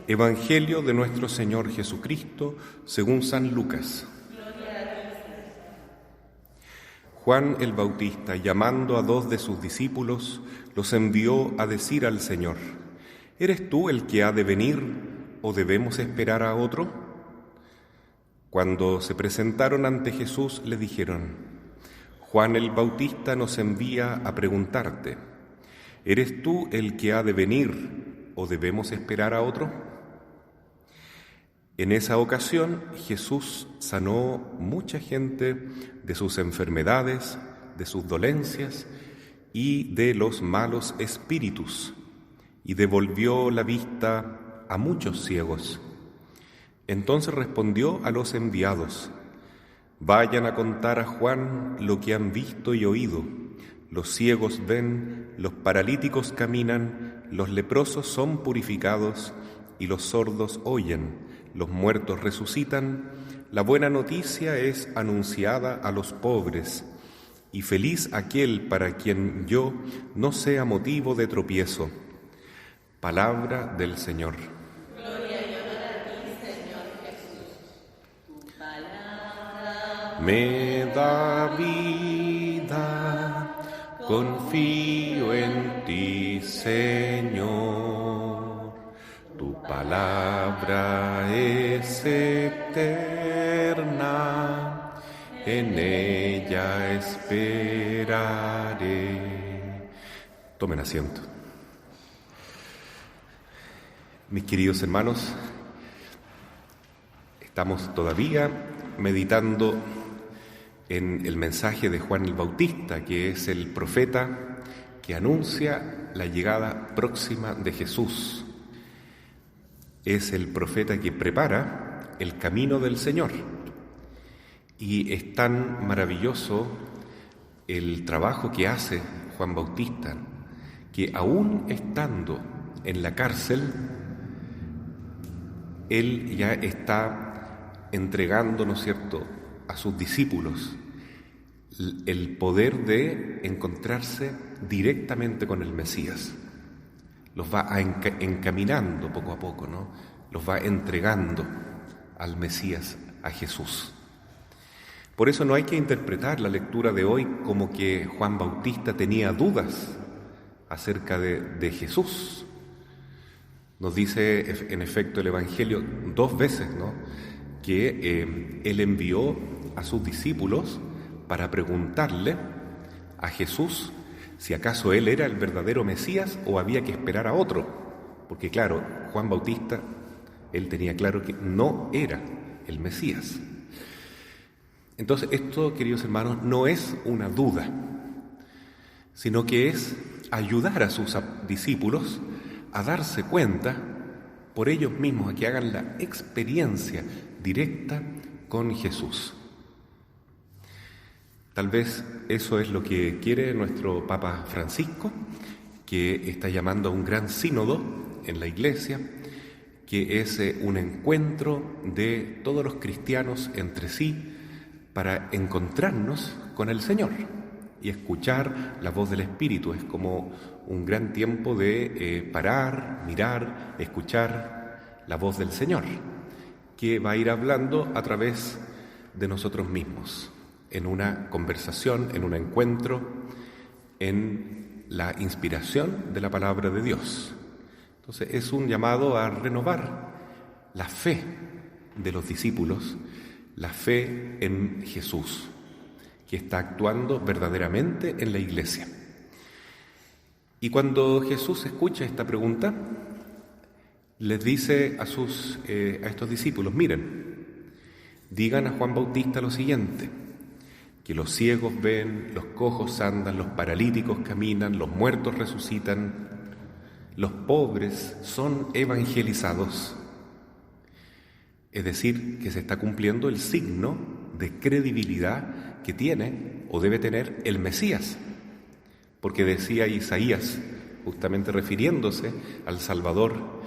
Evangelio de nuestro Señor Jesucristo según San Lucas. Juan el Bautista, llamando a 2 de sus discípulos, los envió a decir al Señor: ¿Eres tú el que ha de venir o debemos esperar a otro? Cuando se presentaron ante Jesús, le dijeron: Juan el Bautista nos envía a preguntarte: ¿eres tú el que ha de venir o debemos esperar a otro? En esa ocasión Jesús sanó mucha gente de sus enfermedades, de sus dolencias y de los malos espíritus, y devolvió la vista a muchos ciegos. Entonces respondió a los enviados: vayan a contar a Juan lo que han visto y oído. Los ciegos ven, los paralíticos caminan, los leprosos son purificados y los sordos oyen. Los muertos resucitan, la buena noticia es anunciada a los pobres, y feliz aquel para quien yo no sea motivo de tropiezo. Palabra del Señor. Gloria y honor a ti, Señor Jesús. Tu palabra Me da vida, confío en ti, Señor. Tu palabra es eterna, en ella esperaré. Tomen asiento. Mis queridos hermanos, estamos todavía meditando en el mensaje de Juan el Bautista, que es el profeta que anuncia la llegada próxima de Jesús. Es el profeta que prepara el camino del Señor. Y es tan maravilloso el trabajo que hace Juan Bautista, que aún estando en la cárcel, él ya está entregando, ¿no es cierto?, a sus discípulos el poder de encontrarse directamente con el Mesías. Los va encaminando poco a poco, ¿no? Los va entregando al Mesías, a Jesús. Por eso no hay que interpretar la lectura de hoy como que Juan Bautista tenía dudas acerca de Jesús. Nos dice en efecto el Evangelio 2 veces, ¿no?, que él envió a sus discípulos para preguntarle a Jesús si acaso él era el verdadero Mesías o había que esperar a otro. Porque claro, Juan Bautista, él tenía claro que no era el Mesías. Entonces esto, queridos hermanos, no es una duda, sino que es ayudar a sus discípulos a darse cuenta por ellos mismos, a que hagan la experiencia directa con Jesús. Tal vez eso es lo que quiere nuestro Papa Francisco, que está llamando a un gran sínodo en la Iglesia, que es un encuentro de todos los cristianos entre sí para encontrarnos con el Señor y escuchar la voz del Espíritu. Es como un gran tiempo de parar, mirar, escuchar la voz del Señor, que va a ir hablando a través de nosotros mismos, en una conversación, en un encuentro, en la inspiración de la palabra de Dios. Entonces es un llamado a renovar la fe de los discípulos, la fe en Jesús, que está actuando verdaderamente en la Iglesia. Y cuando Jesús escucha esta pregunta, les dice a estos discípulos: miren, digan a Juan Bautista lo siguiente, que los ciegos ven, los cojos andan, los paralíticos caminan, los muertos resucitan, los pobres son evangelizados. Es decir, que se está cumpliendo el signo de credibilidad que tiene o debe tener el Mesías. Porque decía Isaías, justamente refiriéndose al Salvador: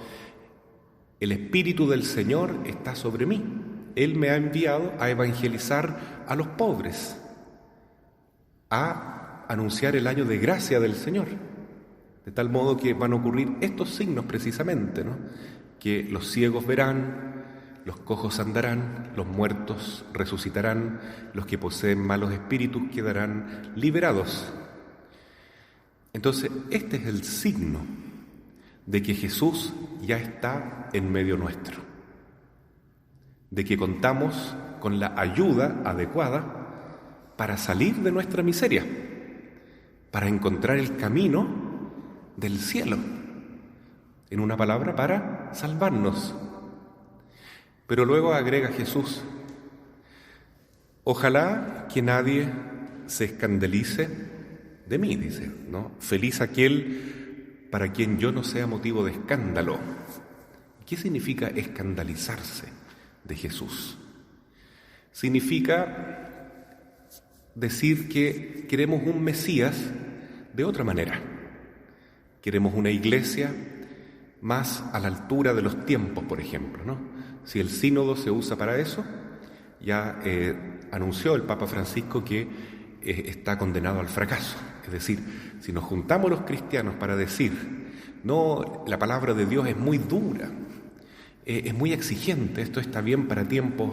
el Espíritu del Señor está sobre mí. Él me ha enviado a evangelizar a los pobres, a anunciar el año de gracia del Señor. De tal modo que van a ocurrir estos signos precisamente, ¿no? Que los ciegos verán, los cojos andarán, los muertos resucitarán, los que poseen malos espíritus quedarán liberados. Entonces, este es el signo de que Jesús ya está en medio nuestro, de que contamos con la ayuda adecuada para salir de nuestra miseria, para encontrar el camino del cielo, en una palabra, para salvarnos. Pero luego agrega Jesús: ojalá que nadie se escandalice de mí, dice, ¿no? Feliz aquel para quien yo no sea motivo de escándalo. ¿Qué significa escandalizarse de Jesús? Significa decir que queremos un Mesías de otra manera. Queremos una iglesia más a la altura de los tiempos, por ejemplo, ¿no? Si el sínodo se usa para eso, ya anunció el Papa Francisco que está condenado al fracaso. Es decir, si nos juntamos los cristianos para decir, no, la palabra de Dios es muy dura, es muy exigente, esto está bien para tiempos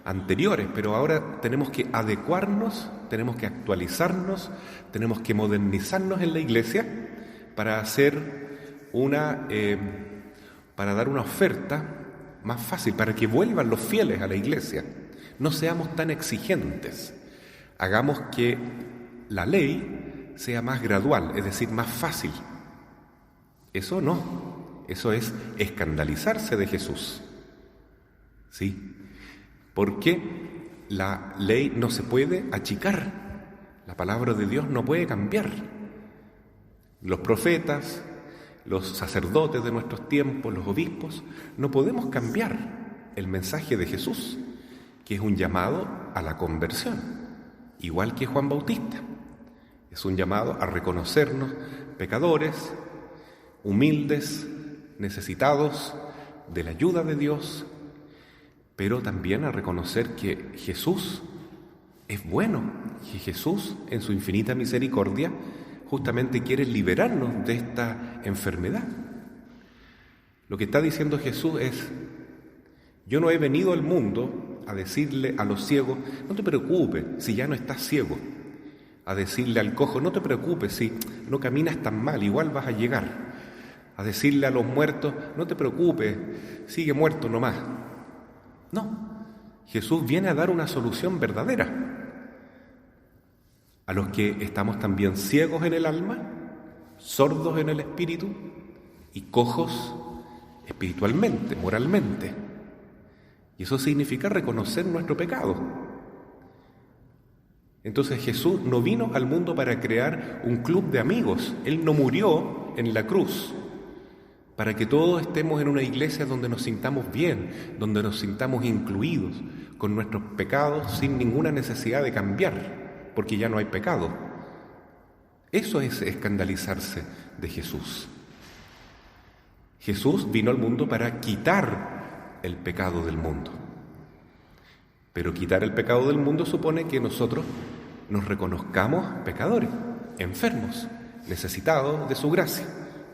anteriores, pero ahora tenemos que adecuarnos, tenemos que actualizarnos, tenemos que modernizarnos en la iglesia para hacer para dar una oferta más fácil, para que vuelvan los fieles a la iglesia. No seamos tan exigentes, hagamos que la ley sea más gradual, es decir, más fácil. Eso no, eso es escandalizarse de Jesús, ¿sí? Porque la ley no se puede achicar, la palabra de Dios no puede cambiar. Los profetas, los sacerdotes de nuestros tiempos, los obispos, no podemos cambiar el mensaje de Jesús, que es un llamado a la conversión, igual que Juan Bautista. Es un llamado a reconocernos pecadores, humildes, necesitados de la ayuda de Dios, pero también a reconocer que Jesús es bueno, que Jesús, en su infinita misericordia, justamente quiere liberarnos de esta enfermedad. Lo que está diciendo Jesús es: yo no he venido al mundo a decirle a los ciegos, no te preocupes si ya no estás ciego, a decirle al cojo, no te preocupes si no caminas tan mal, igual vas a llegar, a decirle a los muertos, no te preocupes, sigue muerto nomás. No, Jesús viene a dar una solución verdadera a los que estamos también ciegos en el alma, sordos en el espíritu y cojos espiritualmente, moralmente. Y eso significa reconocer nuestro pecado. Entonces Jesús no vino al mundo para crear un club de amigos. Él no murió en la cruz para que todos estemos en una iglesia donde nos sintamos bien, donde nos sintamos incluidos con nuestros pecados sin ninguna necesidad de cambiar, porque ya no hay pecado. Eso es escandalizarse de Jesús. Jesús vino al mundo para quitar el pecado del mundo. Pero quitar el pecado del mundo supone que nosotros nos reconozcamos pecadores, enfermos, necesitados de su gracia,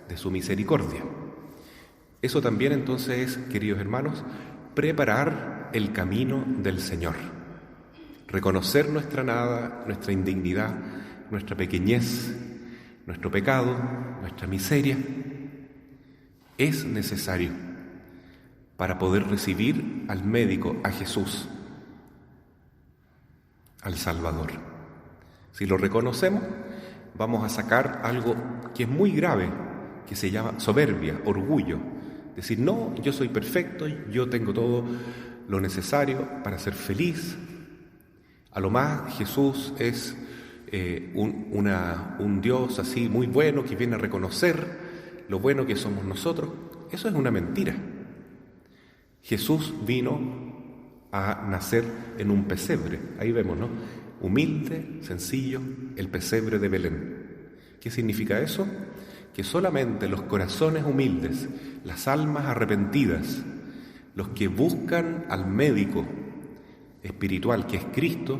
de su misericordia. Eso también entonces es, queridos hermanos, preparar el camino del Señor. Reconocer nuestra nada, nuestra indignidad, nuestra pequeñez, nuestro pecado, nuestra miseria, es necesario para poder recibir al médico, a Jesús, al Salvador. Si lo reconocemos, vamos a sacar algo que es muy grave, que se llama soberbia, orgullo. Decir, no, yo soy perfecto, yo tengo todo lo necesario para ser feliz. A lo más Jesús es un Dios así muy bueno que viene a reconocer lo bueno que somos nosotros. Eso es una mentira. Jesús vino a nacer en un pesebre. Ahí vemos, ¿no? Humilde, sencillo, el pesebre de Belén. ¿Qué significa eso? Que solamente los corazones humildes, las almas arrepentidas, los que buscan al médico espiritual que es Cristo,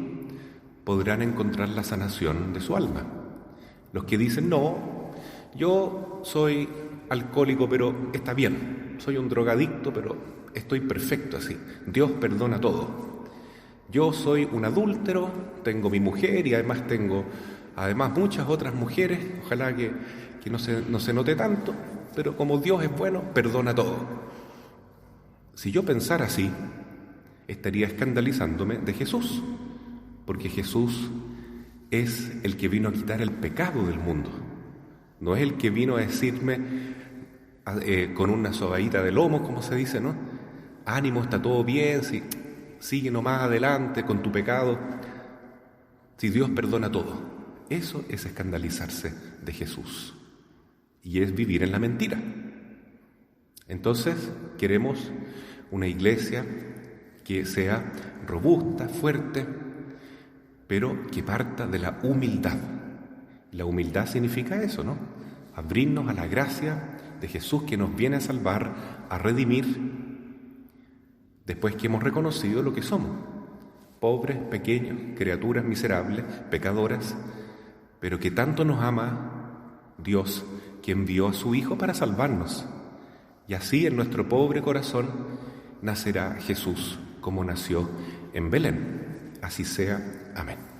podrán encontrar la sanación de su alma. Los que dicen, no, Yo soy alcohólico, pero está bien. Soy un drogadicto, pero estoy perfecto así. Dios perdona todo. Yo soy un adúltero, tengo mi mujer y además tengo muchas otras mujeres. Ojalá que no se note tanto, pero como Dios es bueno, perdona todo. Si yo pensara así, estaría escandalizándome de Jesús, porque Jesús es el que vino a quitar el pecado del mundo. No es el que vino a decirme con una sobadita de lomo, como se dice, ¿no? Ánimo, está todo bien, sigue nomás adelante con tu pecado. Si Dios perdona todo, eso es escandalizarse de Jesús y es vivir en la mentira. Entonces, queremos una iglesia que sea robusta, fuerte, pero que parta de la humildad. La humildad significa eso, ¿no? Abrirnos a la gracia de Jesús que nos viene a salvar, a redimir, después que hemos reconocido lo que somos, pobres, pequeños, criaturas miserables, pecadoras, pero que tanto nos ama Dios, que envió a su Hijo para salvarnos. Y así en nuestro pobre corazón nacerá Jesús, como nació en Belén. Así sea. Amén.